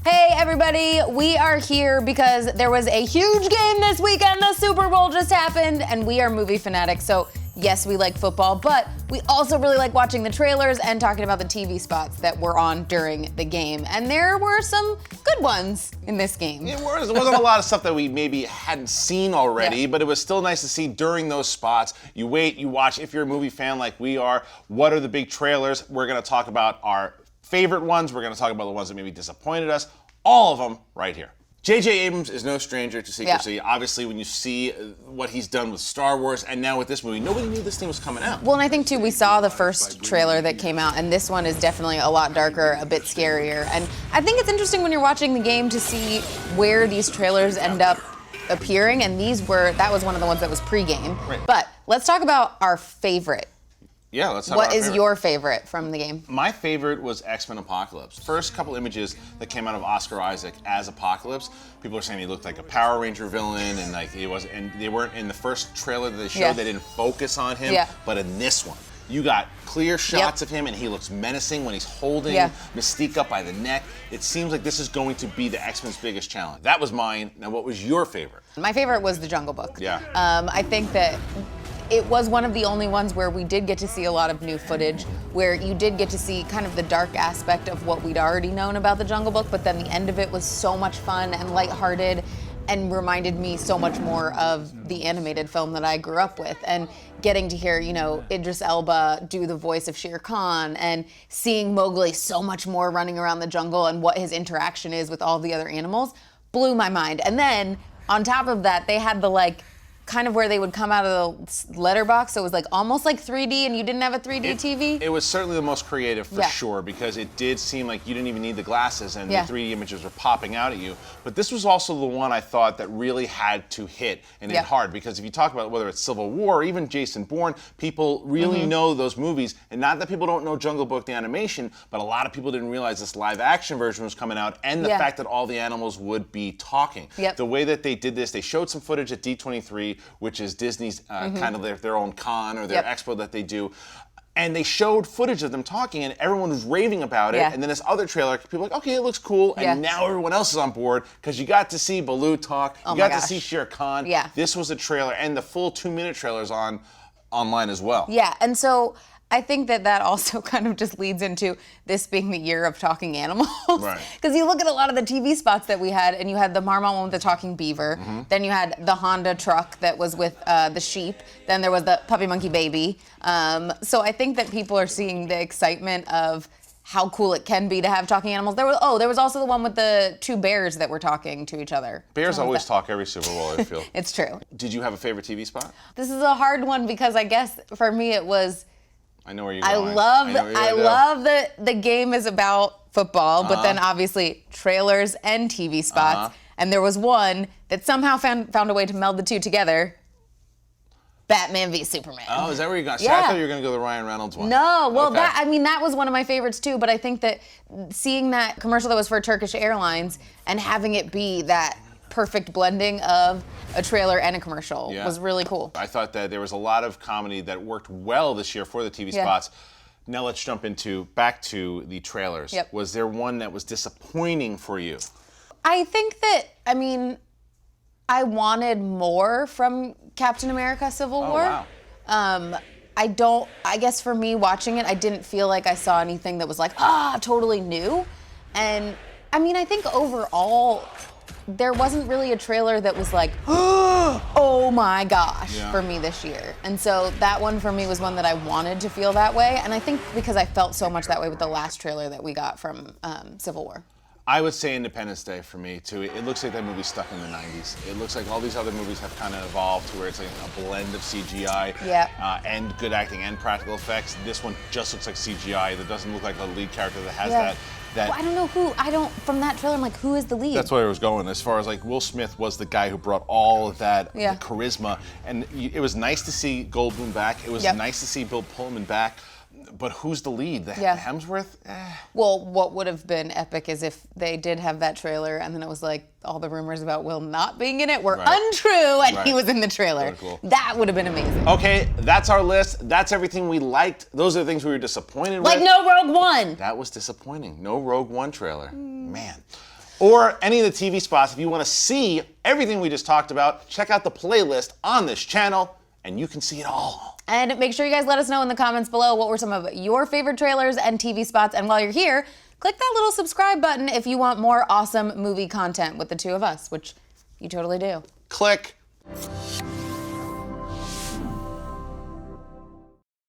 Hey everybody, we are here because there was a huge game this weekend. The Super Bowl just happened, and we are movie fanatics, so yes, we like football, but we also really like watching the trailers and talking about the TV spots that were on during the game. And there were some good ones in this game. It wasn't a lot of stuff that we maybe hadn't seen already, but it was still nice to see during those spots. You wait, you watch. If you're a movie fan like we are, what are the big trailers? We're gonna talk about our favorite ones. We're gonna talk about the ones that maybe disappointed us. All of them right here. J.J. Abrams is no stranger to secrecy. Yeah. Obviously, when you see what he's done with Star Wars and now with this movie, nobody knew this thing was coming out. Well, and I think, too, we saw the first trailer that came out, and this one is definitely a lot darker, a bit scarier. And I think it's interesting when you're watching the game to see where these trailers end up appearing, and that was one of the ones that was pre-game. Right. But let's talk about our favorite. Yeah, let's talk about What is your favorite from the game? My favorite was X-Men Apocalypse. First couple images that came out of Oscar Isaac as Apocalypse, people are saying he looked like a Power Ranger villain, and like he was, and they weren't in the first trailer that they showed. They didn't focus on him, but in this one, you got clear shots of him, and he looks menacing when he's holding Mystique up by the neck. It seems like this is going to be the X-Men's biggest challenge. That was mine. Now, what was your favorite? My favorite was The Jungle Book. Yeah. I think that it was one of the only ones where we did get to see a lot of new footage, where you did get to see kind of the dark aspect of what we'd already known about The Jungle Book, but then the end of it was so much fun and lighthearted and reminded me so much more of the animated film that I grew up with. And getting to hear, you know, Idris Elba do the voice of Shere Khan and seeing Mowgli so much more running around the jungle and what his interaction is with all the other animals blew my mind. And then on top of that, they had the kind of where they would come out of the letterbox, so it was like almost like 3D, and you didn't have a 3D TV? It was certainly the most creative for sure, because it did seem like you didn't even need the glasses, and the 3D images were popping out at you. But this was also the one I thought that really had to hit, and hit hard, because if you talk about whether it's Civil War or even Jason Bourne, people really know those movies, and not that people don't know Jungle Book, the animation, but a lot of people didn't realize this live action version was coming out, and the fact that all the animals would be talking. The way that they did this, they showed some footage at D23, which is Disney's kind of their own con or their expo that they do. And they showed footage of them talking, and everyone was raving about it. And then this other trailer, people were like, okay, it looks cool. And now everyone else is on board, because you got to see Baloo talk. You got to see Shere Khan. This was a trailer, and the full 2-minute trailer's online as well. Yeah, and so I think that also kind of just leads into this being the year of talking animals. Right. Because you look at a lot of the TV spots that we had, and you had the Marmot one with the talking beaver. Then you had the Honda truck that was with the sheep. Then there was the puppy monkey baby. So I think that people are seeing the excitement of how cool it can be to have talking animals. There was also the one with the 2 bears that were talking to each other. Bears always talk every Super Bowl, I feel. It's true. Did you have a favorite TV spot? This is a hard one, because I guess for me it was, I know where you're going. I love that the game is about football, but then obviously trailers and TV spots. And there was one that somehow found a way to meld the two together. Batman v Superman. Oh, is that where you're going? I thought you were going to go the Ryan Reynolds one. No, well, that was one of my favorites too, but I think that seeing that commercial that was for Turkish Airlines and having it be that perfect blending of a trailer and a commercial was really cool. I thought that there was a lot of comedy that worked well this year for the TV spots. Now let's jump back to the trailers. Was there one that was disappointing for you? I think that, I wanted more from Captain America Civil War. Wow. I guess for me watching it, I didn't feel like I saw anything that was like, totally new. And I think overall, there wasn't really a trailer that was like, oh my gosh, for me this year. And so that one for me was one that I wanted to feel that way. And I think because I felt so much that way with the last trailer that we got from Civil War. I would say Independence Day for me too. It looks like that movie's stuck in the 90s. It looks like all these other movies have kind of evolved to where it's like a blend of CGI and good acting and practical effects. This one just looks like CGI. That doesn't look like a lead character that has that. Well, I don't know from that trailer, I'm like, who is the lead? That's where I was going. As far as like, Will Smith was the guy who brought all of that the charisma. And it was nice to see Goldblum back. It was nice to see Bill Pullman back. But who's the lead? Hemsworth? Well, what would have been epic is if they did have that trailer and then it was like all the rumors about Will not being in it were untrue and he was in the trailer. Cool. That would have been amazing. Okay, that's our list. That's everything we liked. Those are the things we were disappointed with. Like no Rogue One. That was disappointing. No Rogue One trailer. Man. or any of the TV spots. If you want to see everything we just talked about, check out the playlist on this channel, and you can see it all. And make sure you guys let us know in the comments below what were some of your favorite trailers and TV spots. And while you're here, click that little subscribe button if you want more awesome movie content with the two of us, which you totally do. Click.